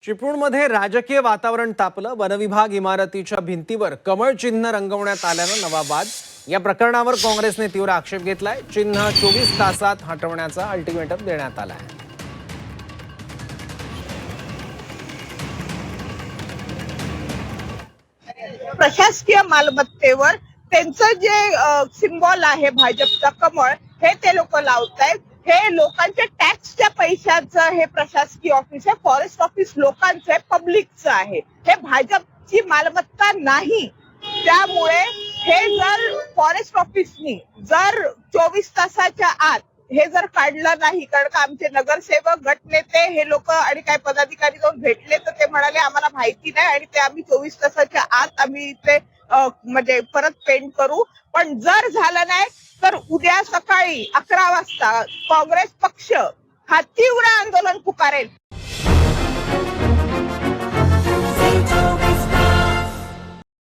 चिपळूणमध्ये राजकीय वातावरण तापलं। वनविभाग इमारतीच्या भिंतीवर कमळ चिन्ह रंगवण्यात आल्यानं नवा वाद। या प्रकरणावर काँग्रेसने तीव्र आक्षेप घेतलाय। चिन्ह 24 तासात हटवण्याचा अल्टिमेटम देण्यात आलाय। प्रशासकीय मालमत्तेवर त्यांचं जे सिम्बॉल आहे भाजपचा कमळ, हे ते लोक लावतायत। हे लोकांच्या टॅक्सच्या पैशाचं हे प्रशासकीय ऑफिस आहे। फॉरेस्ट ऑफिस लोकांचं आहे, पब्लिकचं आहे। हे भाजपची मालमत्ता नाही। त्यामुळे हे जर फॉरेस्ट ऑफिसनी जर 24 तासाच्या आत हे जर काढलं नाही, कारण का आमचे नगरसेवक, गटनेते हे लोक आणि काही पदाधिकारी जाऊन भेटले, तर ते म्हणाले आम्हाला माहिती नाही आणि ते आम्ही 24 तासाच्या आत आम्ही इथे म्हणजे परत पेंट करू। पण जर झालं नाही तर उद्या सकाळी 11 वाजता काँग्रेस पक्ष हा तीव्र आंदोलन पुकारेल।